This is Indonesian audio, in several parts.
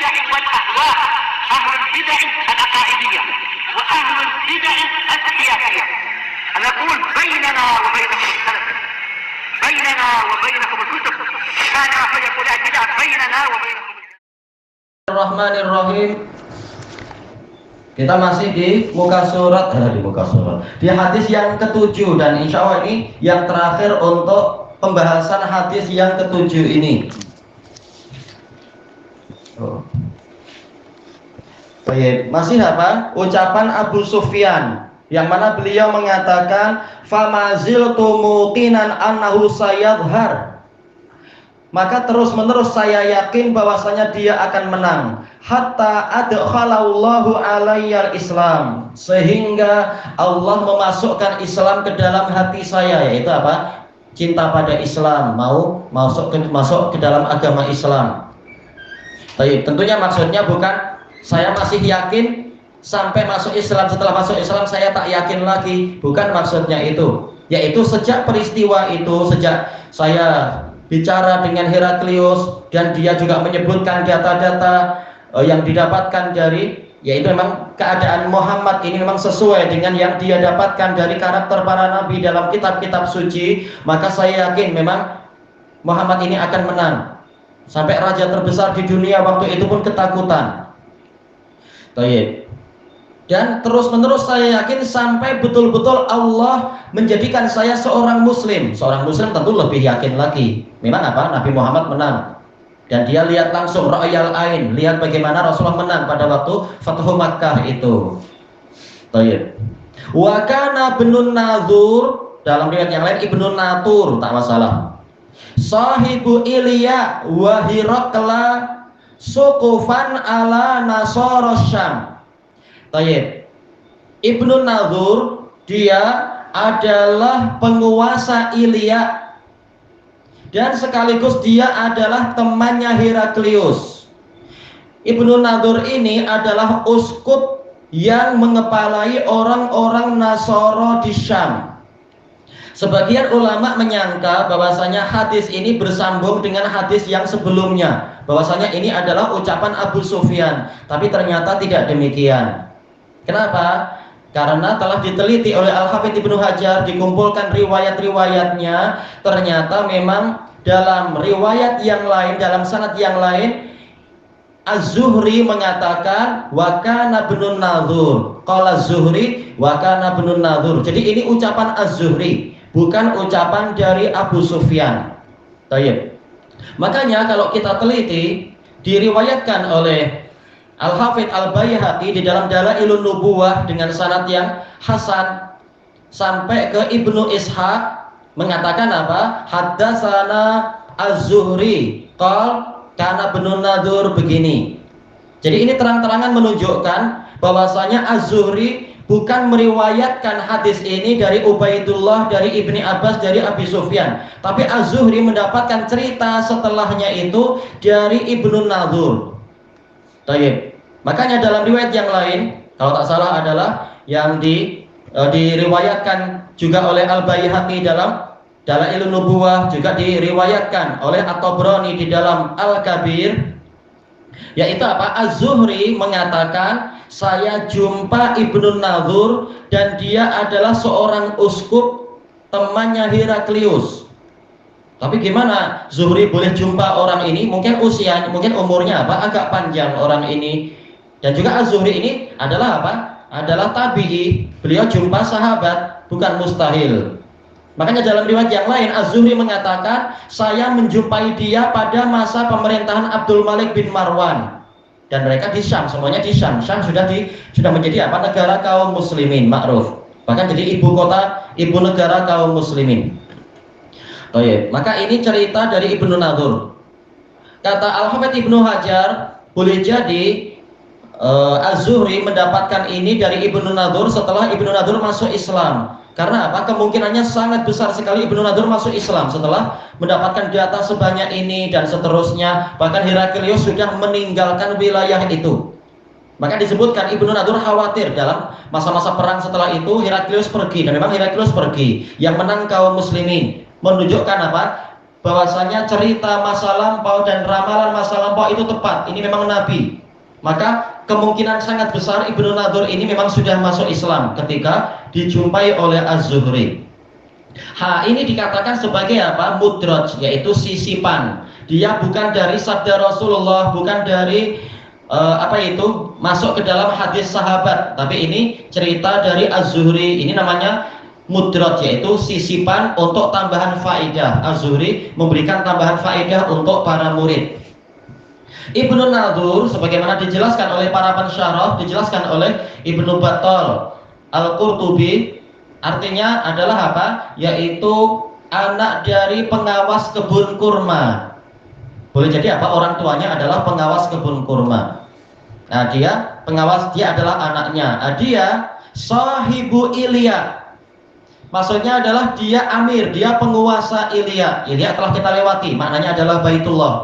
البدع والأهواء، أهل البدع العقائدية وأهل البدع السياسية. نقول بيننا وبينكم السلف، بيننا وبينكم الكتب، كان فيقول البدع بيننا وبينكم. Bismillahirrahmanirrahim. Kita masih di muka surat, di hadis yang ketujuh, dan insya Allah ini yang terakhir untuk pembahasan hadis yang ketujuh ini. Baik, masih apa? Ucapan Abu Sufyan yang mana beliau mengatakan famaziltu muqinan annahu sayadhar, maka terus-menerus saya yakin bahwasanya dia akan menang, hatta adkhalallahu alayyal Islam, sehingga Allah memasukkan Islam ke dalam hati saya, yaitu apa? Cinta pada Islam, mau masuk ke dalam agama Islam. Baik, tentunya maksudnya bukan saya masih yakin sampai masuk Islam, setelah masuk Islam saya tak yakin lagi, bukan maksudnya itu. Yaitu sejak peristiwa itu, sejak saya bicara dengan Heraklius dan dia juga menyebutkan data-data yang didapatkan dari, yaitu memang keadaan Muhammad ini memang sesuai dengan yang dia dapatkan dari karakter para nabi dalam kitab-kitab suci, maka saya yakin memang Muhammad ini akan menang. Sampai raja terbesar di dunia waktu itu pun ketakutan. Baik. Dan terus-menerus saya yakin sampai betul-betul Allah menjadikan saya seorang muslim. Seorang muslim tentu lebih yakin lagi. Memang apa? Nabi Muhammad menang. Dan dia lihat langsung, ra'yal ain, lihat bagaimana Rasulullah menang pada waktu Fathu Makkah itu. Baik. Wa kana ibnun Nadhur, dalam riwayat yang lain Ibnun Natur, tak masalah. Sahibu Ilya wa Hirakla suqufan ala Nasara Syam. Tayyib. Ibnun Nadhur, dia adalah penguasa Ilya dan sekaligus dia adalah temannya Heraklius. Ibnun Nadhur ini adalah uskup yang mengepalai orang-orang Nasara di Syam. Sebagian ulama menyangka bahwasanya hadis ini bersambung dengan hadis yang sebelumnya, bahwasanya ini adalah ucapan Abu Sufyan, tapi ternyata tidak demikian. Kenapa? Karena telah diteliti oleh Al-Hafidz Ibnu Hajar, dikumpulkan riwayat-riwayatnya, ternyata memang dalam riwayat yang lain, dalam sanad yang lain, Az-Zuhri mengatakan wa kana ibnun Nadhur, qala Az-Zuhri wa kana ibnun Nadhur. Jadi ini ucapan Az-Zuhri, bukan ucapan dari Abu Sufyan. Baik. Makanya kalau kita teliti, diriwayatkan oleh Al-Hafidz Al-Baihaqi di dalam Dalailun Nubuwah dengan sanad yang hasan sampai ke Ibnu Ishaq, mengatakan apa? Haddatsana Az-Zuhri qal kana ibnun Nadhur, begini. Jadi ini terang-terangan menunjukkan bahwasanya Az-Zuhri bukan meriwayatkan hadis ini dari Ubaidullah, dari Ibni Abbas, dari Abi Sufyan, tapi Az-Zuhri mendapatkan cerita setelahnya itu dari Ibnun Nadhur. Tayyib. Makanya dalam riwayat yang lain, kalau tak salah adalah yang diriwayatkan juga oleh Al-Baihaqi dalam Dalailun Nubuwah, juga diriwayatkan oleh At-Tabrani di dalam Al-Kabir, yaitu apa? Az-Zuhri mengatakan, saya jumpa Ibnun Nadhur dan dia adalah seorang uskup temannya Heraklius. Tapi gimana Zuhri boleh jumpa orang ini? Mungkin usianya, mungkin umurnya apa? Agak panjang orang ini. Dan juga Az-Zuhri ini adalah apa? Adalah tabi'i. Beliau jumpa sahabat, bukan mustahil. Makanya dalam riwayat yang lain Az-Zuhri mengatakan, saya menjumpai dia pada masa pemerintahan Abdul Malik bin Marwan. Dan mereka di Syam, semuanya di Syam. Syam sudah menjadi apa? Negara kaum muslimin, ma'ruf. Bahkan jadi ibu negara kaum muslimin. Baik, maka ini cerita dari Ibnu Nadhur. Kata Al-Hafidz Ibnu Hajar, boleh jadi Az-Zuhri mendapatkan ini dari Ibnu Nadhur setelah Ibnu Nadhur masuk Islam. Karena apa? Kemungkinannya sangat besar sekali Ibnu Nadhur masuk Islam setelah mendapatkan data sebanyak ini dan seterusnya. Bahkan Heraklius sudah meninggalkan wilayah itu. Maka disebutkan Ibnu Nadhur khawatir dalam masa-masa perang setelah itu Heraklius pergi, dan memang Heraklius pergi. Yang menang kaum muslimin. Menunjukkan apa? bahwasanya cerita masa lampau dan ramalan masa lampau itu tepat, ini memang Nabi, maka kemungkinan sangat besar Ibnu Nadur ini memang sudah masuk Islam ketika dijumpai oleh Az-Zuhri. Ini dikatakan sebagai apa? Mudraj, yaitu sisipan. Dia bukan dari sabda Rasulullah, bukan dari masuk ke dalam hadis sahabat, tapi ini cerita dari Az-Zuhri. Ini namanya mudraj, yaitu sisipan untuk tambahan faedah. Az-Zuhri memberikan tambahan faedah untuk para murid. Ibnu Nadur sebagaimana dijelaskan oleh para pensyarah, dijelaskan oleh Ibnu Battal Al-Qurtubi, artinya adalah apa? Yaitu anak dari pengawas kebun kurma. Boleh jadi apa? Orang tuanya adalah pengawas kebun kurma. Nah, dia pengawas, dia adalah anaknya. Dia sahibu Ilya. Maksudnya adalah dia amir, dia penguasa Ilya. Ilya telah kita lewati, maknanya adalah Baitullah.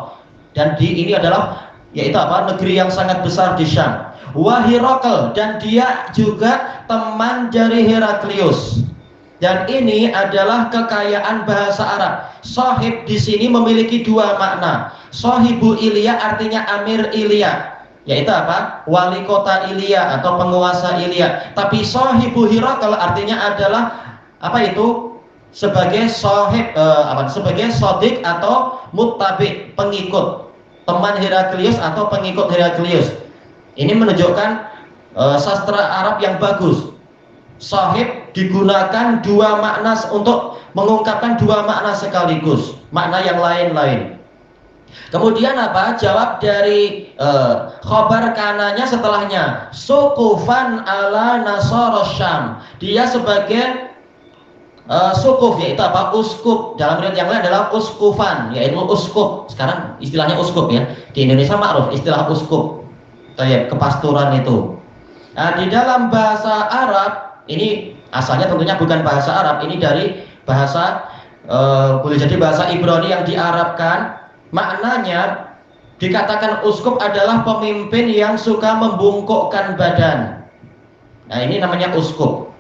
Dan ini adalah yaitu apa? Negeri yang sangat besar di Syam. Wa Hirakl, dan dia juga teman dari Heraklius. Dan ini adalah kekayaan bahasa Arab. Sahib di sini memiliki dua makna. Sahibu Ilya artinya amir Ilya, yaitu apa? Wali kota Ilya atau penguasa Ilya. Tapi sahibu Hirakl artinya adalah apa itu? Sebagai sahib, sebagai sodik atau muttabi, pengikut, teman Heraklius atau pengikut Heraklius. Ini menunjukkan sastra Arab yang bagus. Sahib digunakan dua makna untuk mengungkapkan dua makna sekaligus, makna yang lain-lain. Kemudian apa? Jawab dari khobar kananya setelahnya, sukufan ala nasara Syam. Dia sebagai sukuf, yaitu apa? Uskup. Dalam riwayat yang lain adalah uskufan, yaitu uskup. Sekarang istilahnya uskup ya. Di Indonesia ma'ruf istilah uskup. Kayak kepasturan itu. Nah, di dalam bahasa Arab ini asalnya tentunya bukan bahasa Arab, ini dari bahasa boleh jadi bahasa Ibrani yang diarabkan. Maknanya dikatakan uskup adalah pemimpin yang suka membungkukkan badan. Nah, ini namanya uskup.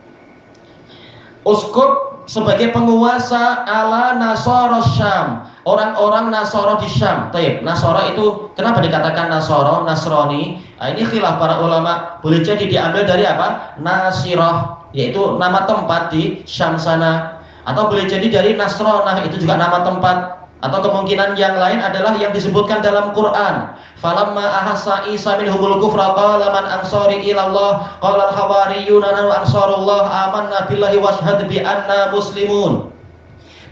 Uskup sebagai penguasa ala Nasara Syam, orang-orang Nasara di Syam. Taib, Nasara itu kenapa dikatakan Nasara, Nasrani? Nah, ini khilaf para ulama. Boleh jadi diambil dari apa? Nasirah, yaitu nama tempat di Syam sana, atau boleh jadi dari Nasronah, itu juga nama tempat. Atau kemungkinan yang lain adalah yang disebutkan dalam Quran. Falamma ahassa Isa minhumul kufra qala man ansari ila Allah qala al-hawariyuna nahnu ansarullah amanna billahi washhad bi anna muslimun.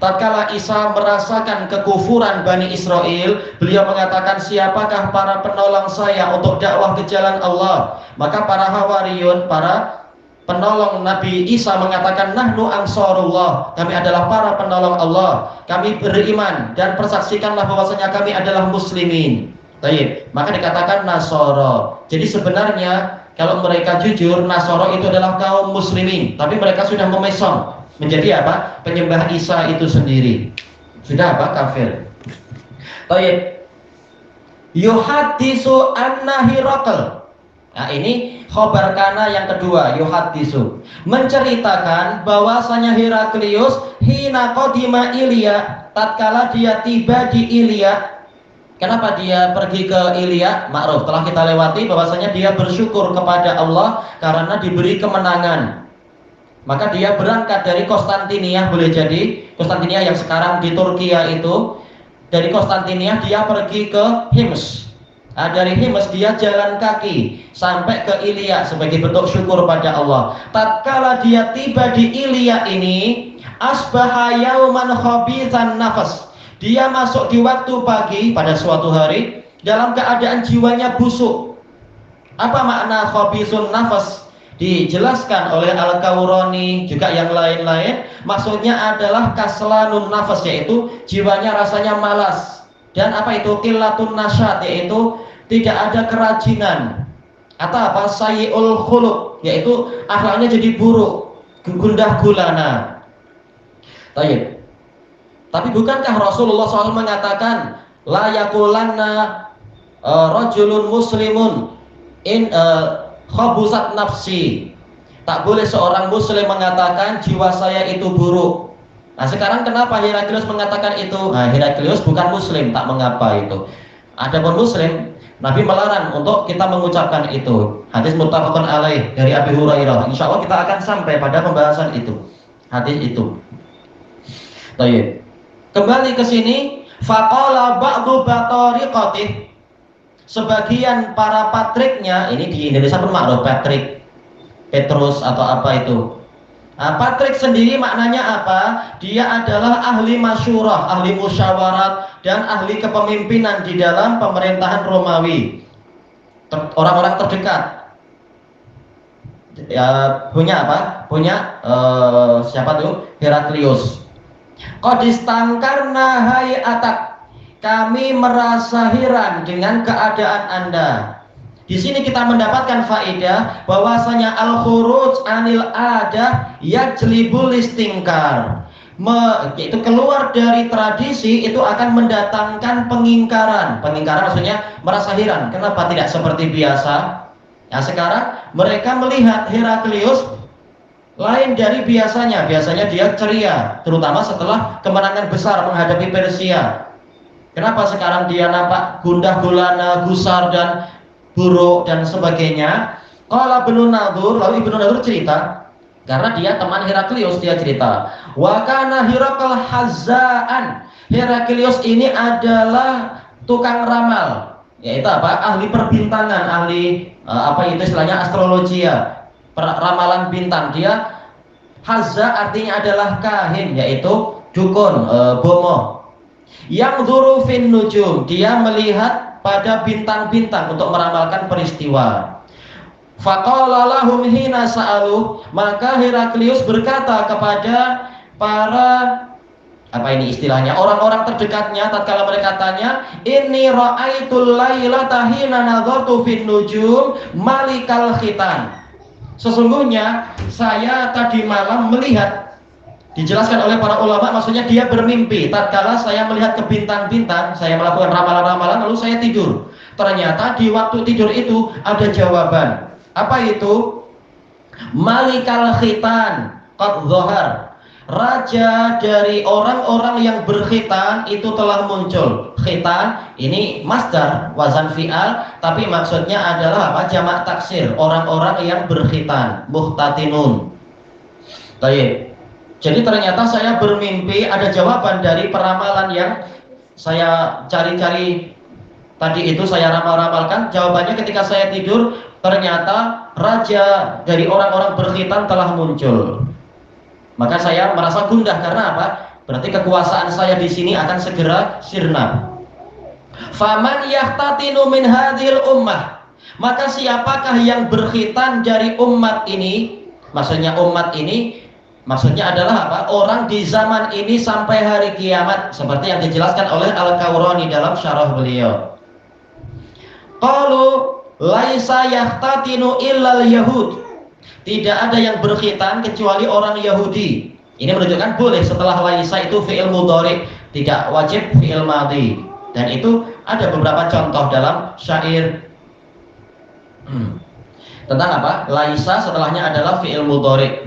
Tatkala Isa merasakan kekufuran Bani Israel, beliau mengatakan, siapakah para penolong saya untuk dakwah ke jalan Allah? Maka para hawariyun, para penolong Nabi Isa mengatakan, nahnu ansarullah, kami adalah para penolong Allah, kami beriman dan persaksikanlah bahwasanya kami adalah muslimin. Baik, maka dikatakan Nasara. Jadi sebenarnya kalau mereka jujur, Nasara itu adalah kaum muslimin, tapi mereka sudah memesong menjadi apa? Penyembah Isa itu sendiri. Sudah apa? Kafir. Baik. Yuhaddisu anna Hirakl. Nah, ini khobar kana yang kedua, yuhaddisu, menceritakan bahwasanya Heraklius hina qadima Ilya, tatkala dia tiba di Ilya. Kenapa dia pergi ke Ilya? Ma'ruf, telah kita lewati bahwasanya dia bersyukur kepada Allah karena diberi kemenangan. Maka dia berangkat dari Konstantinia, boleh jadi Konstantinia yang sekarang di Turkiya itu. Dari Konstantinia dia pergi ke Hims. Nah, dari Hims dia jalan kaki sampai ke Ilya sebagai bentuk syukur pada Allah. Tatkala dia tiba di Ilya ini, asbaha yauman khabithan nafas. Dia masuk di waktu pagi pada suatu hari dalam keadaan jiwanya busuk. Apa makna khabithun nafas? Dijelaskan oleh Al-Kawrani juga yang lain-lain. Maksudnya adalah kaslanun nafas, yaitu jiwanya rasanya malas. Dan apa itu? Qilatun nasyat, yaitu tidak ada kerajinan. Atau apa? Sayyi'ul khuluq, yaitu akhlaknya jadi buruk, gundah gulana. Baik. Tapi bukankah Rasulullah SAW mengatakan la yaqulanna rajulun muslimun in khabusat nafsi. Tak boleh seorang muslim mengatakan jiwa saya itu buruk. Nah, sekarang kenapa Heraklius mengatakan itu? Nah, Heraklius bukan muslim, tak mengapa itu. Adapun muslim, Nabi melarang untuk kita mengucapkan itu. Hadis muttafaqun alaih dari Abi Hurairah. Insya Allah kita akan sampai pada pembahasan itu. Hadis itu. Baik. Kembali ke sini, faqala ba'du batariqatih. Sebagian para patriknya, ini di Indonesia pun maklum Patrik, Petrus atau apa itu. Nah, Patrik sendiri maknanya apa? Dia adalah ahli masyurah, ahli musyawarat, dan ahli kepemimpinan di dalam pemerintahan Romawi. Orang-orang terdekat. Ya, punya apa? Punya siapa tuh? Heraklius. Qadistangkarna hai atak. Kami merasa heran dengan keadaan Anda. Di sini kita mendapatkan faedah bahwasanya al-khuruj anil adah yajlibul istingkar. Itu keluar dari tradisi itu akan mendatangkan pengingkaran. Pengingkaran maksudnya merasa heran, kenapa tidak seperti biasa? Nah, sekarang mereka melihat Heraklius lain dari biasanya. Biasanya dia ceria, terutama setelah kemenangan besar menghadapi Persia. Kenapa sekarang dia nampak gundah gulana, gusar dan buruk dan sebagainya? Qala Ibnu Nadur, lalu Ibnu Nadur cerita, karena dia teman Heraklius, dia cerita, wa kana Herakl hazzaan. Heraklius ini adalah tukang ramal, yaitu apa? Ahli perbintangan, ahli apa itu istilahnya astrologi ya, ramalan bintang. Dia hazza artinya adalah kahin, yaitu dukun, bomo. Yang dzurufin nujum, dia melihat pada bintang-bintang untuk meramalkan peristiwa. Faqala lahum hina sa'alu, maka Heraklius berkata kepada para apa ini istilahnya orang-orang terdekatnya tatkala mereka tanya, inni ra'aitul lailata hina nadhartu fin nujum malikal khitan. Sesungguhnya saya tadi malam melihat, dijelaskan oleh para ulama, maksudnya dia bermimpi tatkala saya melihat ke bintang-bintang, saya melakukan ramalan-ramalan lalu saya tidur. Ternyata di waktu tidur itu ada jawaban. Apa itu? Malikal khitan qad dhahar. Raja dari orang-orang yang berkhitan itu telah muncul. Khitan ini masdar wazan fi'al, tapi maksudnya adalah apa? Jamak taksir, orang-orang yang berkhitan, muhtatinun. Baik. Jadi ternyata saya bermimpi ada jawaban dari peramalan yang saya cari-cari tadi itu, saya ramal-ramalkan. Jawabannya ketika saya tidur, ternyata raja dari orang-orang berkhitan telah muncul. Maka saya merasa gundah karena apa? Berarti kekuasaan saya di sini akan segera sirna. Faman yahtatinu min hadhil ummah. Maka siapakah yang berkhitan dari umat ini? Maksudnya umat ini maksudnya adalah apa? Orang di zaman ini sampai hari kiamat, seperti yang dijelaskan oleh Al-Qawrani dalam syarah beliau. Qalu laisa yahtatinu illal yahud. Tidak ada yang berkhitan kecuali orang Yahudi. Ini menunjukkan boleh setelah laisa itu fi'il mudhari, tidak wajib fi'il madhi. Dan itu ada beberapa contoh dalam syair tentang apa? Laisa setelahnya adalah fi'il mudhari.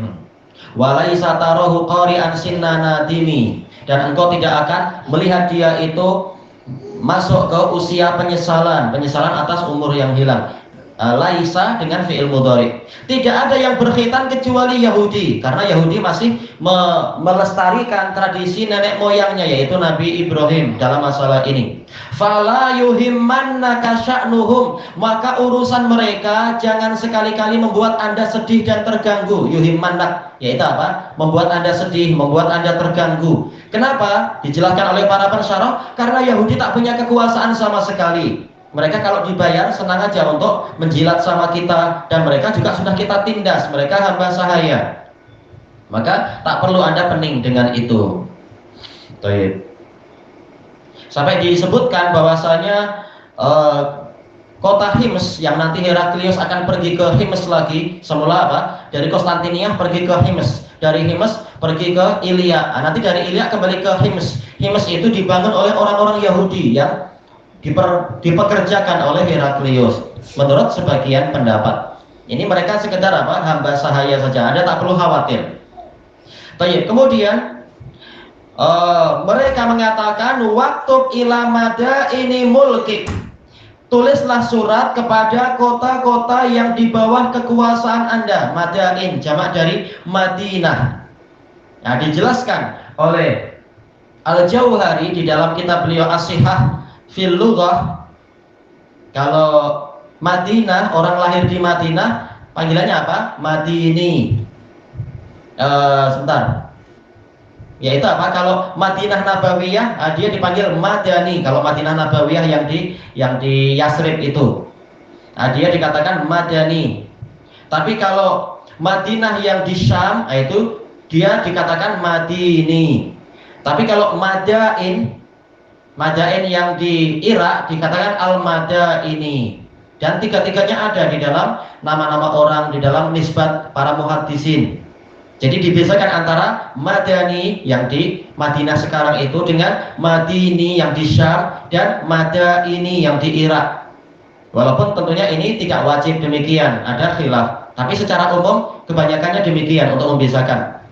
Walaisa tarahu qari'an sinna nadimi, dan engkau tidak akan melihat dia itu masuk ke usia penyesalan atas umur yang hilang. Laisa dengan fi'il mudhari. Tidak ada yang berkhitan kecuali Yahudi, karena Yahudi masih melestarikan tradisi nenek moyangnya, yaitu Nabi Ibrahim dalam masalah ini. Fala yuhimmannaka sya'nuhum, maka urusan mereka jangan sekali-kali membuat Anda sedih dan terganggu. Yuhimmannak yaitu apa? Membuat Anda sedih, membuat Anda terganggu. Kenapa? Dijelaskan oleh para pensyarah, karena Yahudi tak punya kekuasaan sama sekali. Mereka kalau dibayar senang aja untuk menjilat sama kita, dan mereka juga sudah kita tindas, mereka hamba sahaya. Maka tak perlu Anda pening dengan itu. Baik. Sampai disebutkan bahwasanya kota Hims yang nanti Heraklius akan pergi ke Hims lagi, semula apa? Dari Konstantinia pergi ke Hims, dari Hims pergi ke Ilia. Nanti dari Ilia kembali ke Hims. Hims itu dibangun oleh orang-orang Yahudi yang dipekerjakan oleh Heraklius menurut sebagian pendapat. Ini mereka sekedar apa? Hamba sahaya saja. Anda tak perlu khawatir. Baik, kemudian Mereka mengatakan waktu ila madaini mulki, tulislah surat kepada kota-kota yang di bawah kekuasaan Anda. Madain jamak dari Madinah. Nah, dijelaskan oleh Al-Jauhari di dalam kitab beliau As-Sihah fil Lughah. Kalau Madinah, orang lahir di Madinah, panggilannya apa? Madini. Sebentar. Yaitu apa? Kalau Madinah Nabawiyah, dia dipanggil Madani. Kalau Madinah Nabawiyah yang di Yasrib itu, dia dikatakan Madani. Tapi kalau Madinah yang di Syam, itu dia dikatakan Madini. Tapi kalau Madain yang di Irak dikatakan Al-Madaini. Dan tiga-tiganya ada di dalam nama-nama orang, di dalam nisbat para muhaddisin. Jadi dibedakan antara Madani yang di Madinah sekarang itu dengan Madini yang di Syam dan Madaini yang di Irak. Walaupun tentunya ini tidak wajib demikian, ada khilaf. Tapi secara umum kebanyakannya demikian untuk membedakan.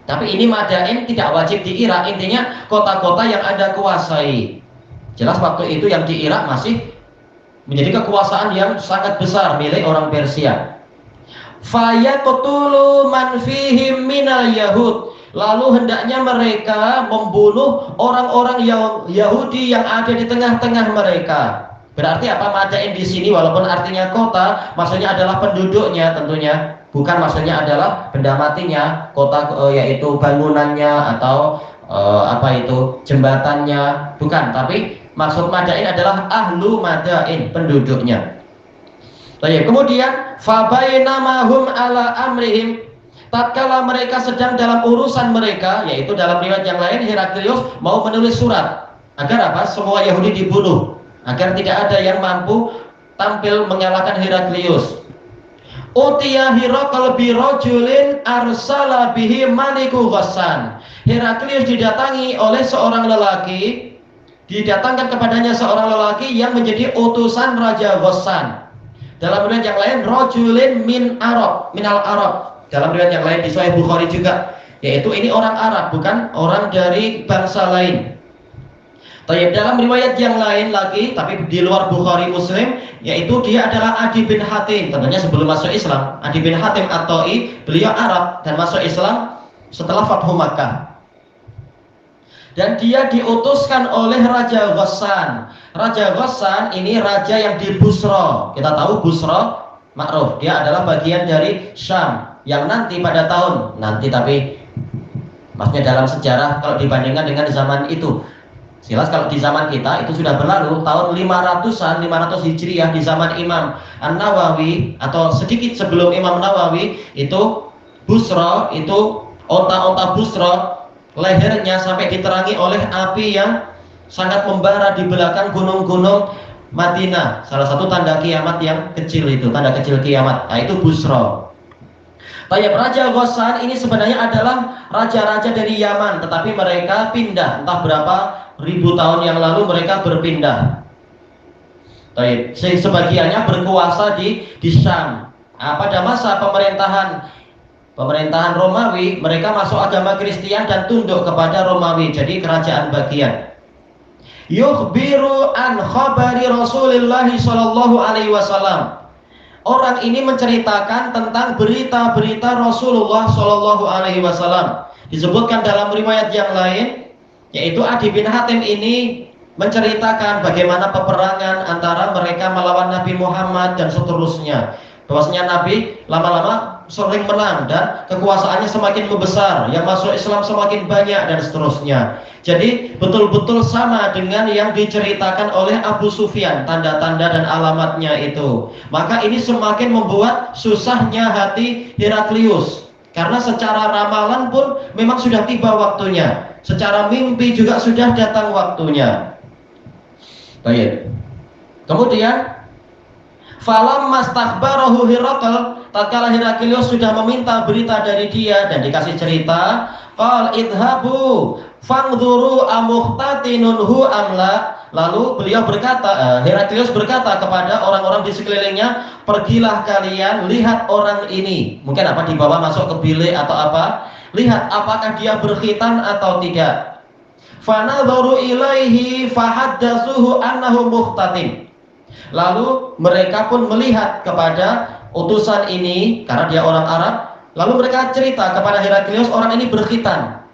Tapi ini Madain tidak wajib di Irak, intinya kota-kota yang Anda kuasai. Jelas waktu itu yang di Irak masih menjadi kekuasaan yang sangat besar milik orang Persia. Fayaqtulu man fihim minal yahud, lalu hendaknya mereka membunuh orang-orang Yahudi yang ada di tengah-tengah mereka. Berarti apa? Madain di sini walaupun artinya kota, maksudnya adalah penduduknya tentunya. Bukan maksudnya adalah benda matinya, kota yaitu bangunannya atau jembatannya, bukan. Tapi maksud Madain adalah ahlu Madain, penduduknya. Baik, kemudian fabainamahum ala amrihim, tatkala mereka sedang dalam urusan mereka, yaitu dalam riwayat yang lain Heraklius mau menulis surat agar apa? Semua Yahudi dibunuh, agar tidak ada yang mampu tampil mengalahkan Heraklius. Utiya Hirakal bi rajulin arsala bihi maliku Ghassan. Heraklius didatangi oleh seorang lelaki, didatangkan kepadanya seorang lelaki yang menjadi utusan Raja Ghassan. Dalam riwayat yang lain rajulin minal Arab. Dalam riwayat yang lain di Sahih Bukhari juga, yaitu ini orang Arab, bukan orang dari bangsa lain. Dalam riwayat yang lain lagi, tapi di luar Bukhari Muslim, yaitu dia adalah Adi bin Hatim. Tentunya sebelum masuk Islam, Adi bin Hatim At-Ta'i, beliau Arab dan masuk Islam setelah Fathu Makkah. Dan dia diutuskan oleh Raja Ghassan. Raja Ghassan ini raja yang di Busra. Kita tahu Busra makruf, dia adalah bagian dari Syam yang nanti pada tahun nanti, tapi maksudnya dalam sejarah kalau dibandingkan dengan zaman itu, jelas kalau di zaman kita itu sudah berlalu tahun 500 Hijriah di zaman Imam An-Nawawi atau sedikit sebelum Imam Nawawi itu Busra, itu onta-onta Busra lehernya sampai diterangi oleh api yang sangat membara di belakang gunung-gunung Madinah. Salah satu tanda kiamat yang kecil itu, tanda kecil kiamat. Nah, itu Busra. Raja Ghassan ini sebenarnya adalah raja-raja dari Yaman, tetapi mereka pindah entah berapa ribu tahun yang lalu mereka berpindah. Sebagiannya berkuasa di Syam. Pada masa pemerintahan Romawi, mereka masuk agama Kristen dan tunduk kepada Romawi, jadi kerajaan bagian. Yukhbiru an khabari Rasulullah sallallahu alaihi wasallam. Orang ini menceritakan tentang berita-berita Rasulullah sallallahu alaihi wasallam. Disebutkan dalam riwayat yang lain, yaitu Adi bin Hatim ini menceritakan bagaimana peperangan antara mereka melawan Nabi Muhammad dan seterusnya. Bahwasanya Nabi lama-lama sering menang dan kekuasaannya semakin membesar, yang masuk Islam semakin banyak dan seterusnya. Jadi betul-betul sama dengan yang diceritakan oleh Abu Sufyan, tanda-tanda dan alamatnya itu. Maka ini semakin membuat susahnya hati Heraklius, karena secara ramalan pun memang sudah tiba waktunya, secara mimpi juga sudah datang waktunya. Baik. Kemudian falam mastakhbarahu Hirakal, tatkala Heraklius sudah meminta berita dari dia dan dikasih cerita, qal idhabu fangduru amuhtatinunhu amla. Lalu beliau berkata, Heraklius berkata kepada orang-orang di sekelilingnya, pergilah kalian, lihat orang ini. Mungkin apa dibawa masuk ke bilik atau apa, lihat apakah dia berkhitan atau tidak. Fanadharu ilaihi fahaddatsuhu annahu muhtatim. Lalu mereka pun melihat kepada utusan ini karena dia orang Arab. Lalu mereka cerita kepada Heraklius, orang ini berkhitan.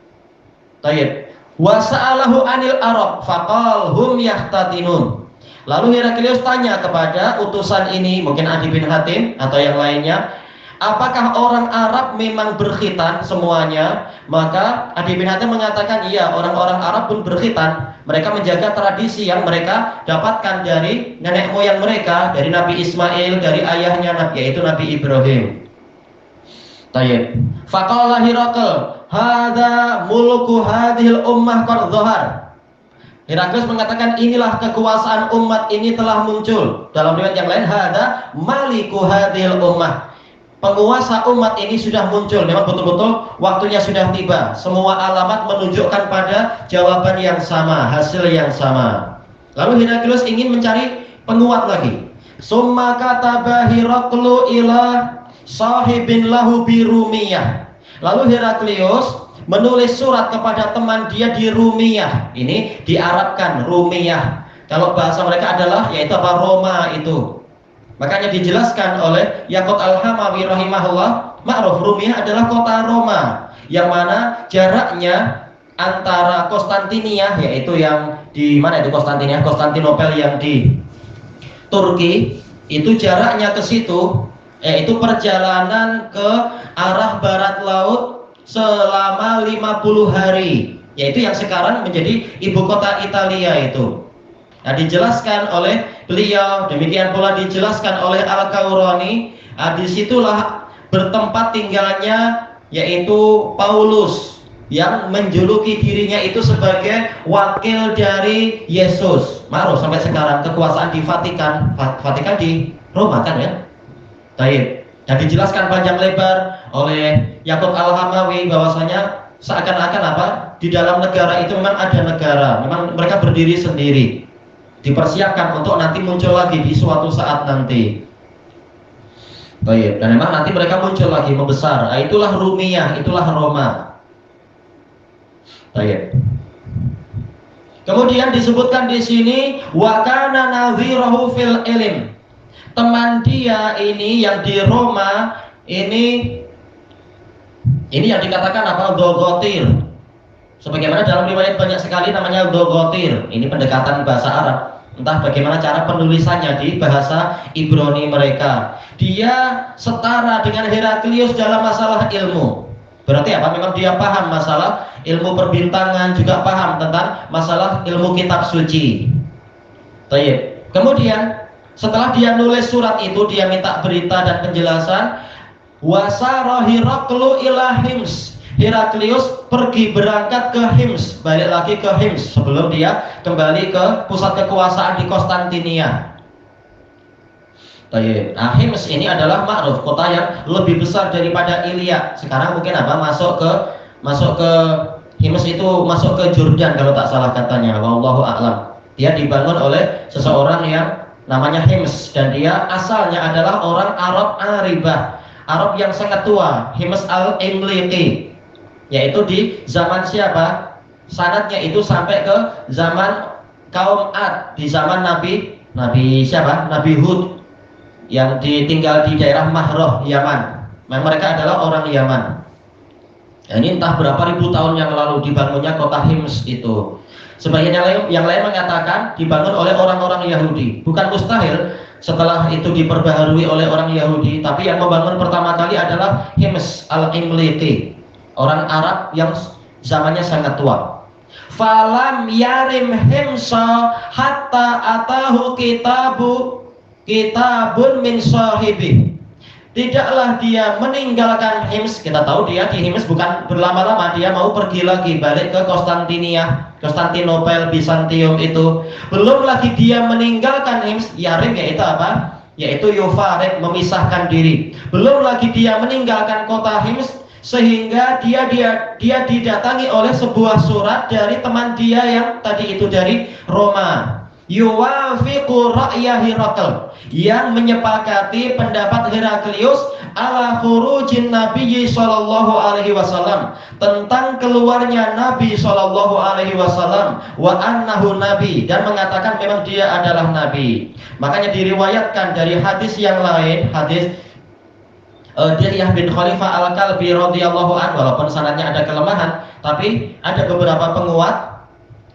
Tayyib. Wa sa'alahu anil Arab faqal hum yahtatinun. Lalu Heraklius tanya kepada utusan ini, mungkin Adi bin Hatim atau yang lainnya, apakah orang Arab memang berkhitan semuanya? Maka Adi bin Hatim mengatakan, iya, orang-orang Arab pun berkhitan. Mereka menjaga tradisi yang mereka dapatkan dari nenek moyang mereka, dari Nabi Ismail, dari ayahnya, yaitu Nabi Ibrahim. Tayyib. Faqala Hirakl, hadza mulku hadhil ummah qad dhahar. Heraklius mengatakan, inilah kekuasaan umat ini telah muncul. Dalam riwayat yang lain, hadza maliku hadhil ummah. Penguasa umat ini sudah muncul. Memang betul-betul waktunya sudah tiba. Semua alamat menunjukkan pada jawaban yang sama, hasil yang sama. Lalu Heraklius ingin mencari penguat lagi. Summa kataba Hiraklu ila sahibin lahu bi Rumiyah. Lalu Heraklius menulis surat kepada teman dia di Rumiyah. Ini diarabkan Rumiyah. Kalau bahasa mereka adalah yaitu apa? Roma itu. Makanya dijelaskan oleh Yaqut Al-Hamawi rahimahullah, ma'ruf Rumiyah adalah kota Roma yang mana jaraknya antara Konstantinia, yaitu yang di mana itu Konstantinia, Konstantinopel yang di Turki, itu jaraknya ke situ yaitu perjalanan ke arah barat laut selama 50 hari, yaitu yang sekarang menjadi ibu kota Italia itu. Nah, dijelaskan oleh beliau, demikian pula dijelaskan oleh Al-Kaurani. Disitulah bertempat tinggalnya yaitu Paulus yang menjuluki dirinya itu sebagai wakil dari Yesus. Ma'ruf sampai sekarang kekuasaan di Vatikan. Vatikan di Roma kan ya. Baik. Dan dijelaskan panjang lebar oleh Yaqut Al-Hamawi bahwasanya seakan-akan apa? Di dalam negara itu memang ada negara, memang mereka berdiri sendiri. Dipersiapkan untuk nanti muncul lagi di suatu saat nanti. Baik, dan memang nanti mereka muncul lagi membesar. Nah, itulah Rumiyah, itulah Roma. Baik. Kemudian disebutkan di sini wa kana nadhirahu fil ilm. Teman dia ini yang di Roma ini yang dikatakan apa? Dogotir. Sebagaimana dalam riwayat banyak sekali namanya Dogotir. Ini pendekatan bahasa Arab. Entah bagaimana cara penulisannya di bahasa Ibrani mereka. Dia setara dengan Heraklius dalam masalah ilmu. Berarti apa? Memang dia paham masalah ilmu perbintangan, juga paham tentang masalah ilmu kitab suci. Baik. Kemudian setelah dia nulis surat itu, dia minta berita dan penjelasan. Wasara Hiraklu ila Hims. Heraklius pergi berangkat ke Hims, balik lagi ke Hims sebelum dia kembali ke pusat kekuasaan di Konstantinia. Nah, Hims ini adalah ma'ruf, kota yang lebih besar daripada Ilya. Sekarang mungkin apa? Masuk ke Hims itu masuk ke Jordan kalau tak salah katanya. Wallahu a'lam. Dia dibangun oleh seseorang yang namanya Hims, dan dia asalnya adalah orang Arab Aribah, Arab yang sangat tua, Hims al-Imliqi, yaitu di zaman siapa? Sanadnya itu sampai ke zaman kaum Ad, di zaman Nabi siapa? Nabi Hud yang ditinggal di daerah Mahroh, Yaman. Mereka adalah orang Yaman. Ini entah berapa ribu tahun yang lalu dibangunnya kota Hims itu. Sebagian yang lain mengatakan dibangun oleh orang-orang Yahudi. Bukan mustahil setelah itu diperbaharui oleh orang Yahudi, tapi yang membangun pertama kali adalah Hims al-Imliqi, orang Arab yang zamannya sangat tua. Falam yarim Himsa hatta atahu kitabun min sahibi. Tidaklah dia meninggalkan Hims. Kita tahu dia di Hims bukan berlama-lama, dia mau pergi lagi balik ke Konstantinopel, Bizantium itu. Belum lagi dia meninggalkan Hims, yarim yaitu apa? Yaitu yufarid, memisahkan diri. Belum lagi dia meninggalkan kota Hims sehingga dia didatangi oleh sebuah surat dari teman dia yang tadi itu dari Roma. Yuwafiqu ra'ya Hirakl, yang menyepakati pendapat Heraklius ala khurujin Nabi sallallahu alaihi wasallam, tentang keluarnya Nabi sallallahu alaihi wasallam, wa annahu nabi, dan mengatakan memang dia adalah nabi. Makanya diriwayatkan dari hadis yang lain, hadis Dihyah bin Khalifah Al-Kalbi radhiyallahu anhu, walaupun sanadnya ada kelemahan, tapi ada beberapa penguat.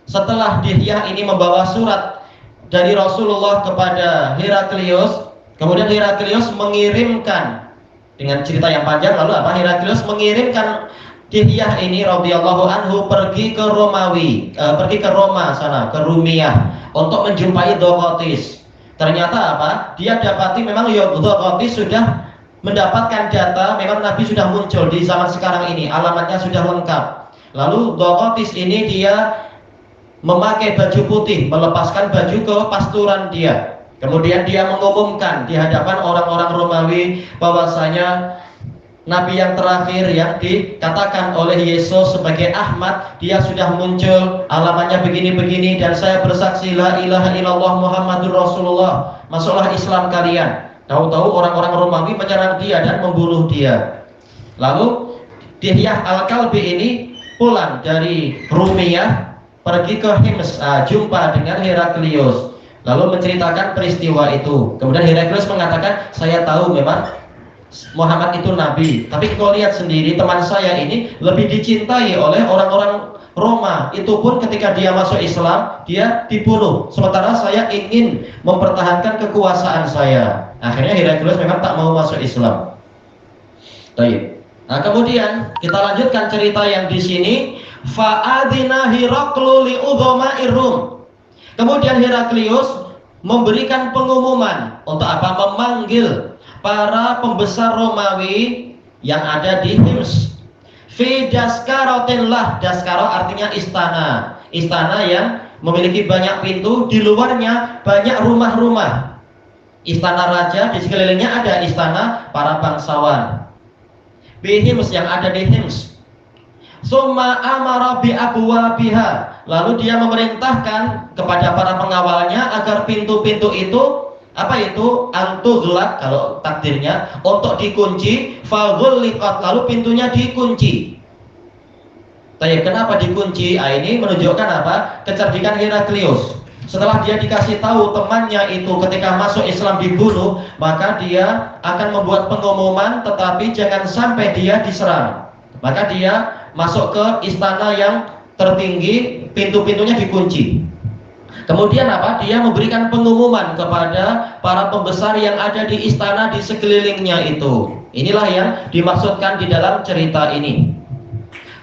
Setelah Dihyah ini membawa surat dari Rasulullah kepada Heraklius, kemudian Heraklius mengirimkan, dengan cerita yang panjang, lalu apa? Heraklius mengirimkan Dihyah ini radhiyallahu anhu pergi ke Romawi, pergi ke Roma sana, ke Rumiyah, untuk menjumpai Dhoqatis. Ternyata apa? Dia dapati memang Dhoqatis sudah mendapatkan data, memang Nabi sudah muncul di zaman sekarang ini, alamatnya sudah lengkap. Lalu Dhoqatis ini dia memakai baju putih, melepaskan baju kepasturan dia. Kemudian dia mengumumkan di hadapan orang-orang Romawi bahwasanya Nabi yang terakhir yang dikatakan oleh Yesus sebagai Ahmad, dia sudah muncul, alamatnya begini-begini, dan saya bersaksi la ilaha illallah Muhammadur Rasulullah, masuklah Islam kalian. Tahu-tahu orang-orang Romawi menyerang dia dan membunuh dia. Lalu Dihyah Al-Kalbi ini pulang dari Rumiyah, pergi ke Hims, jumpa dengan Heraklius, lalu menceritakan peristiwa itu. Kemudian Heraklius mengatakan, saya tahu memang Muhammad itu nabi, tapi kau lihat sendiri teman saya ini lebih dicintai oleh orang-orang Roma. Itu pun ketika dia masuk Islam, dia dibunuh, sementara saya ingin mempertahankan kekuasaan saya. Akhirnya Heraklius memang tak mau masuk Islam. Baik. Nah, kemudian kita lanjutkan cerita yang di sini. Fa'adina Heraklu li udhama'ir Rum. Kemudian Heraklius memberikan pengumuman untuk apa? Memanggil para pembesar Romawi yang ada di Hims. Fi daskarotin lah, daskaro artinya istana, istana yang memiliki banyak pintu, di luarnya banyak rumah-rumah. Istana raja, di sekelilingnya ada istana para bangsawan. Bi Hims, yang ada di Hims. Summa amara bi abwabiha, lalu dia memerintahkan kepada para pengawalnya agar pintu-pintu itu apa itu? Antughlaq, kalau takdirnya, untuk dikunci. Faghulliqat, lalu pintunya dikunci. Tapi kenapa dikunci? Ini menunjukkan apa? Kecerdikan Heraklius. Setelah dia dikasih tahu temannya itu ketika masuk Islam dibunuh, maka dia akan membuat pengumuman, tetapi jangan sampai dia diserang. Maka dia masuk ke istana yang tertinggi, pintu-pintunya dikunci. Kemudian apa? Dia memberikan pengumuman kepada para pembesar yang ada di istana di sekelilingnya itu. Inilah yang dimaksudkan di dalam cerita ini.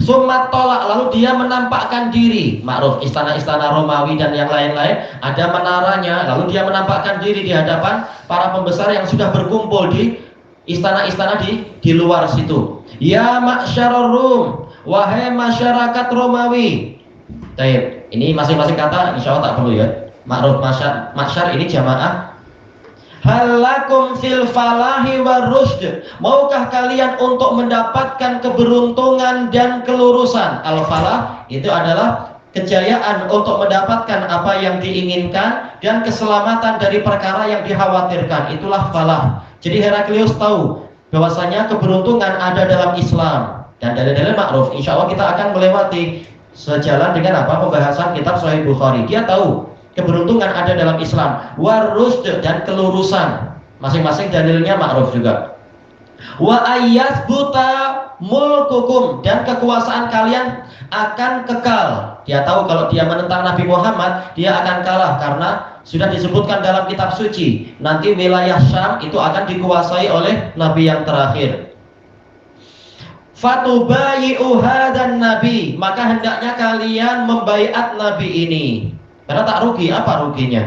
Summa tolak, lalu dia menampakkan diri. Makruf, istana-istana Romawi dan yang lain-lain ada menaranya. Lalu dia menampakkan diri di hadapan para pembesar yang sudah berkumpul di istana-istana di luar situ. Ya ma'syarur Rum, wahai masyarakat Romawi. Baik, ini masing-masing kata insya Allah tak perlu ya. Ma'ruf, masyar ini jamaah. Halakum fil falahi wa rusyd, maukah kalian untuk mendapatkan keberuntungan dan kelurusan? Al-falah itu adalah kejayaan untuk mendapatkan apa yang diinginkan dan keselamatan dari perkara yang dikhawatirkan. Itulah falah. Jadi Heraklius tahu bahwasanya keberuntungan ada dalam Islam, dan dalil-dalil ma'ruf insya Allah kita akan melewati sejalan dengan apa? Pembahasan kitab Sahih Bukhari. Dia tahu keberuntungan ada dalam Islam, warusd, dan kelurusan. Masing-masing dalilnya ma'ruf juga. Wa ayyasbuta mulkukum, dan kekuasaan kalian akan kekal. Dia tahu kalau dia menentang Nabi Muhammad, dia akan kalah karena sudah disebutkan dalam kitab suci, nanti wilayah Syam itu akan dikuasai oleh Nabi yang terakhir. Fatubayi'u hadan Nabi, maka hendaknya kalian membaiat Nabi ini. Karena tak rugi, apa ruginya?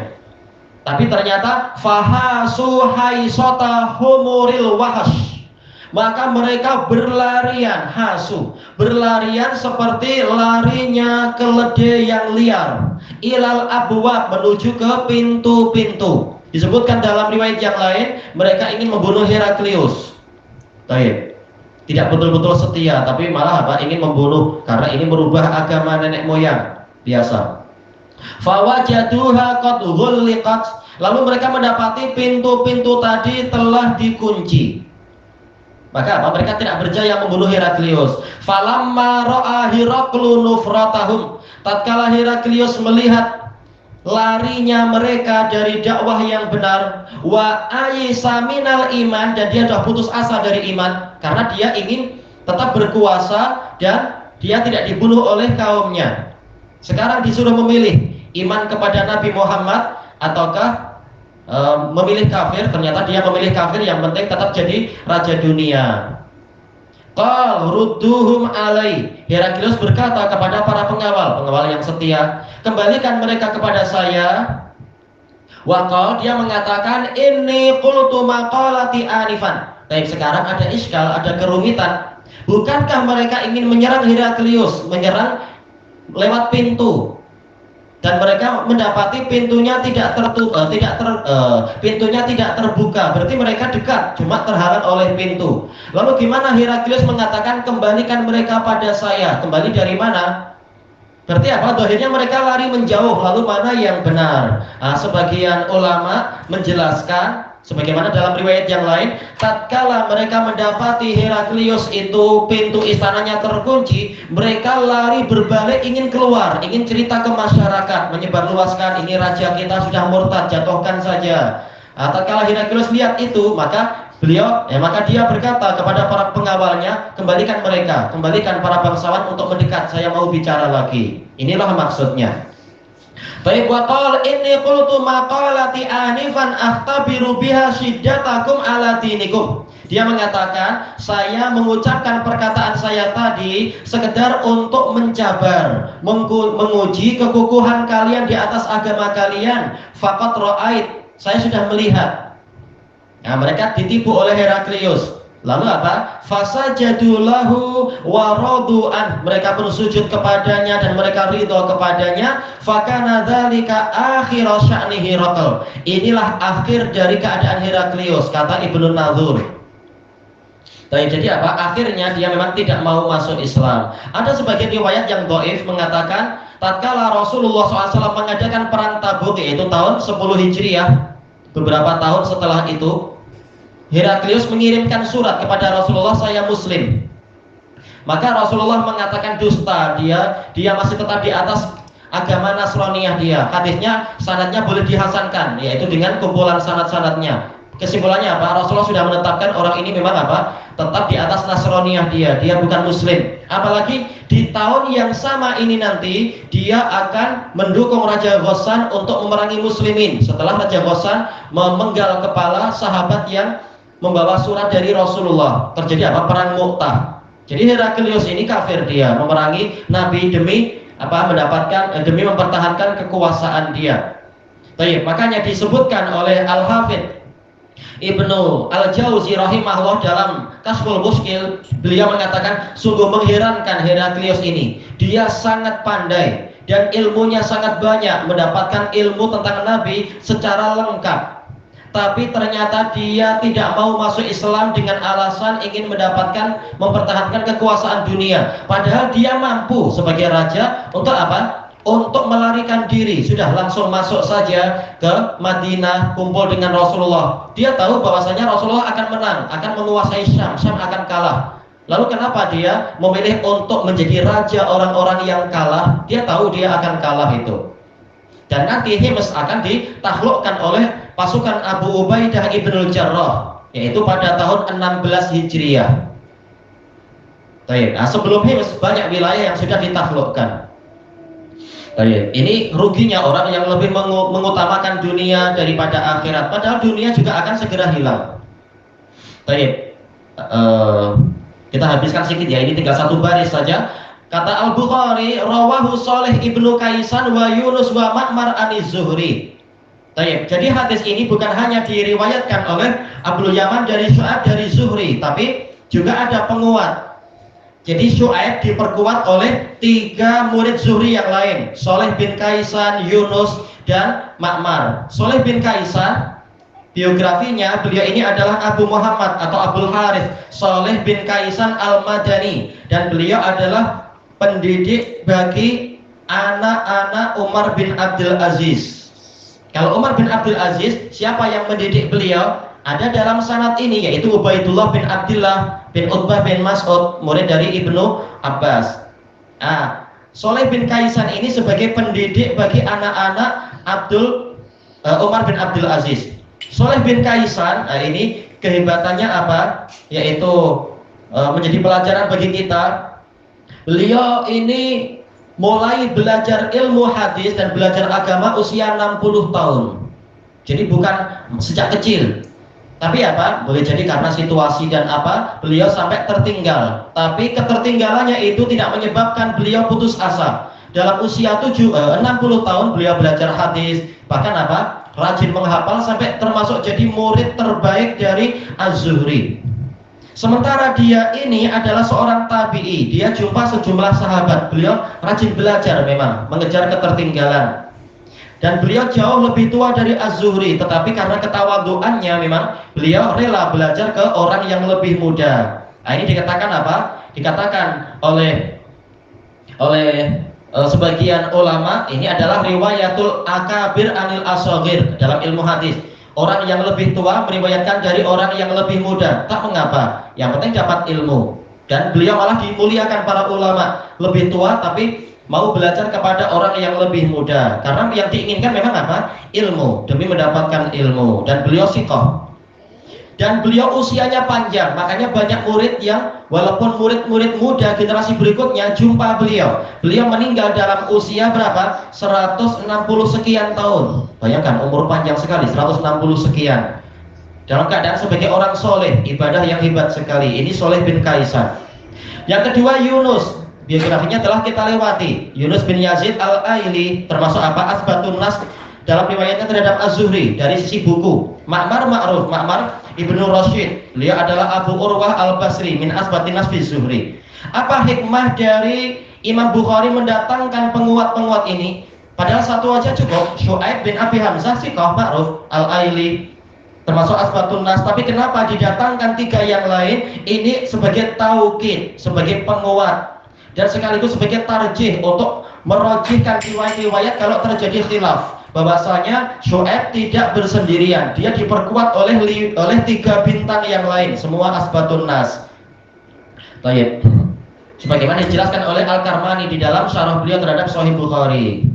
Tapi ternyata fahasu haisota humuril wahash, maka mereka berlarian, hasu, berlarian seperti larinya keledai yang liar, ilal abwab, menuju ke pintu-pintu. Disebutkan dalam riwayat yang lain, mereka ingin membunuh Heraklius. Baik, tidak betul-betul setia, tapi malah apa? Ingin membunuh karena ini merubah agama nenek moyang biasa. Fawajaduha qad ghulliqat, lalu mereka mendapati pintu-pintu tadi telah dikunci. Maka apa? Mereka tidak berjaya membunuh Heraklius. Falamma ra'a Heraklu nufratahum. Tatkala Heraklius melihat larinya mereka dari dakwah yang benar, wa ayisa minal iman, dan dia sudah putus asa dari iman karena dia ingin tetap berkuasa dan dia tidak dibunuh oleh kaumnya. Sekarang disuruh memilih iman kepada Nabi Muhammad ataukah memilih kafir. Ternyata dia memilih kafir, yang penting tetap jadi raja dunia. Qal rudduhum alai. Heraklius berkata kepada para pengawal yang setia, kembalikan mereka kepada saya. Wa qal, dia mengatakan, inni qultu maqalati anifan. Baik, sekarang ada iskal, ada kerumitan. Bukankah mereka ingin menyerang Heraklius, menyerang lewat pintu? Dan mereka mendapati pintunya pintunya tidak terbuka. Berarti mereka dekat, cuma terhalang oleh pintu. Lalu gimana Heraklius mengatakan kembalikan mereka pada saya? Kembali dari mana? Berarti apa? Akhirnya mereka lari menjauh. Lalu mana yang benar? Sebagian ulama menjelaskan, sebagaimana dalam riwayat yang lain, tatkala mereka mendapati Heraklius itu pintu istananya terkunci, mereka lari berbalik ingin keluar, ingin cerita ke masyarakat, menyebarluaskan, ini raja kita sudah murtad, jatuhkan saja. Tatkala Heraklius lihat itu, maka dia berkata kepada para pengawalnya, kembalikan mereka, kembalikan para bangsawan untuk mendekat, saya mau bicara lagi. Inilah maksudnya. Baik, wa qala inni qultu maqalati anifan akhtabiru biha shiddatakum ala dinikum. Dia mengatakan, saya mengucapkan perkataan saya tadi sekedar untuk mencabar, menguji kekukuhan kalian di atas agama kalian. Faqat ra'ait, saya sudah melihat. Nah, mereka ditipu oleh Heraklius. Lalu apa? Fasajadu lahu wa radu an. Mereka bersujud kepadanya dan mereka ridho kepadanya. Fakana dzalika akhir sya'ni Herakl. Inilah akhir dari keadaan Heraklius, kata Ibnu Nazur. Jadi apa? Akhirnya dia memang tidak mau masuk Islam. Ada sebagian riwayat yang dhaif mengatakan, tatkala Rasulullah SAW mengadakan perang Tabuk, yaitu tahun 10 Hijriah, beberapa tahun setelah itu, Heraklius mengirimkan surat kepada Rasulullah, saya Muslim. Maka Rasulullah mengatakan dusta, dia masih tetap di atas agama Nasraniyah dia. Hadisnya sanadnya boleh dihasankan, yaitu dengan kumpulan sanad-sanadnya. Kesimpulannya apa? Rasulullah sudah menetapkan orang ini memang apa? Tetap di atas Nasraniyah dia bukan Muslim. Apalagi di tahun yang sama ini nanti dia akan mendukung Raja Ghassan untuk memerangi Muslimin. Setelah Raja Ghassan memenggal kepala sahabat yang membawa surat dari Rasulullah, terjadi apa? Perang Mu'tah. Jadi Heraklius ini kafir, dia memerangi Nabi demi apa? Demi mempertahankan kekuasaan dia. Baik, makanya disebutkan oleh Al-Hafidz Ibnu Al-Jauzi rahimahullah dalam Kasful Muskil, beliau mengatakan sungguh mengherankan Heraklius ini. Dia sangat pandai dan ilmunya sangat banyak, mendapatkan ilmu tentang Nabi secara lengkap. Tapi ternyata dia tidak mau masuk Islam dengan alasan ingin mempertahankan kekuasaan dunia. Padahal dia mampu sebagai raja untuk apa? Untuk melarikan diri. Sudah langsung masuk saja ke Madinah, kumpul dengan Rasulullah. Dia tahu bahwasanya Rasulullah akan menang, akan menguasai Syam akan kalah. Lalu kenapa dia memilih untuk menjadi raja orang-orang yang kalah? Dia tahu dia akan kalah itu. Dan nanti Hims akan ditaklukkan oleh pasukan Abu Ubaidah ibnul Jarrah, yaitu pada tahun 16 Hijriah. Sebelum Hims banyak wilayah yang sudah ditaklukkan. Ini ruginya orang yang lebih mengutamakan dunia daripada akhirat, padahal dunia juga akan segera hilang. Kita habiskan sedikit ya, ini tinggal satu baris saja. Kata Al-Bukhari, rawahu Shalih ibnu Kaisan wa Yunus wa Ma'mar an-Zuhri. Jadi hadis ini bukan hanya diriwayatkan oleh Abdul Yaman dari Syu'aib dari Zuhri, tapi juga ada penguat. Jadi Syu'aib diperkuat oleh 3 murid Zuhri yang lain, Shalih bin Kaisan, Yunus, dan Ma'mar. Shalih bin Kaisan, biografinya beliau ini adalah Abu Muhammad atau Abdul Harith Shalih bin Kaisan Al-Madani, dan beliau adalah pendidik bagi anak-anak Umar bin Abdul Aziz. Kalau Umar bin Abdul Aziz, siapa yang mendidik beliau? Ada dalam sanad ini, yaitu Ubaidullah bin Abdullah bin Utbah bin Mas'ud, murid dari Ibnu Abbas. Soleh bin Kaisan ini sebagai pendidik bagi anak-anak Umar bin Abdul Aziz. Soleh bin Kaisan, ini kehebatannya apa? Yaitu menjadi pelajaran bagi kita. Beliau ini mulai belajar ilmu hadis dan belajar agama usia 60 tahun. Jadi bukan sejak kecil. Tapi apa? Boleh jadi karena situasi dan apa? Beliau sampai tertinggal. Tapi ketertinggalannya itu tidak menyebabkan beliau putus asa. Dalam usia 60 tahun beliau belajar hadis, bahkan apa? Rajin menghafal sampai termasuk jadi murid terbaik dari Az-Zuhri. Sementara dia ini adalah seorang tabi'i, dia jumpa sejumlah sahabat, beliau rajin belajar memang, mengejar ketertinggalan. Dan beliau jauh lebih tua dari Az-Zuhri, tetapi karena ketawaduannya memang beliau rela belajar ke orang yang lebih muda. Ini dikatakan apa? Dikatakan oleh sebagian ulama, ini adalah riwayatul akabir anil asogir dalam ilmu hadis. Orang yang lebih tua meriwayatkan dari orang yang lebih muda. Tak mengapa, yang penting dapat ilmu. Dan beliau malah dimuliakan para ulama, lebih tua tapi mau belajar kepada orang yang lebih muda. Karena yang diinginkan memang apa? Ilmu, demi mendapatkan ilmu. Dan beliau siqah. Dan beliau usianya panjang, makanya banyak murid yang walaupun murid-murid muda generasi berikutnya jumpa beliau. Beliau meninggal dalam usia berapa? 160 sekian tahun. Bayangkan umur panjang sekali, 160 sekian. Dalam keadaan sebagai orang soleh, ibadah yang hebat sekali. Ini Soleh bin Kaisan. Yang kedua Yunus, biografinya telah kita lewati. Yunus bin Yazid al-Aili, termasuk apa? Asbatun Nas dalam riwayatnya terhadap Az-Zuhri dari sisi buku. Ma'mar ma'ruf, Ma'mar Ibnu Rashid, beliau adalah Abu Urwah al-Basri min asbatin nas fi Zuhri. Apa hikmah dari Imam Bukhari mendatangkan penguat-penguat ini? Padahal satu aja cukup. Syu'aib bin Abi Hamzah siqah ma'ruf al-Aili, termasuk asbatun nas. Tapi kenapa didatangkan tiga yang lain? Ini sebagai taukid, sebagai penguat, dan sekaligus sebagai tarjih untuk merojihkan riwayat-riwayat kalau terjadi khilaf. Bahwasanya Syu'aib tidak bersendirian, dia diperkuat oleh tiga bintang yang lain, semua asbatun nas. Baik. Sebagaimana dijelaskan oleh Al-Karmani di dalam syarah beliau terhadap Sahih Bukhari.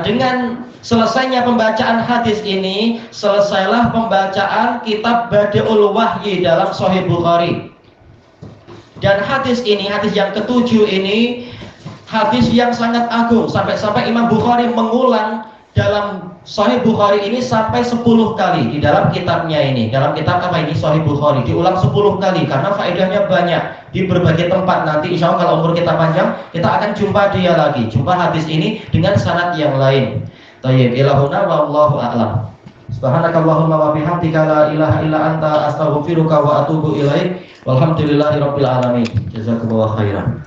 Dengan selesainya pembacaan hadis ini, selesailah pembacaan kitab Badi'ul Wahyi dalam Sahih Bukhari. Dan hadis ini, hadis yang ketujuh ini, hadis yang sangat agung, sampai-sampai Imam Bukhari mengulang dalam Sahih Bukhari ini sampai 10 kali di dalam kitabnya ini. Dalam kitab apa ini? Sahih Bukhari diulang 10 kali karena faedahnya banyak di berbagai tempat. Nanti insya Allah kalau umur kita panjang, kita akan jumpa dia lagi, jumpa hadis ini dengan sanad yang lain. Thayyib, ilahuna wallahu a'lam. Subhanakallahumma wa bihamdika la ilaha illa anta astaghfiruka wa atubu ilaik. Walhamdulillahirabbil alamin. Jazakumullahu khairan.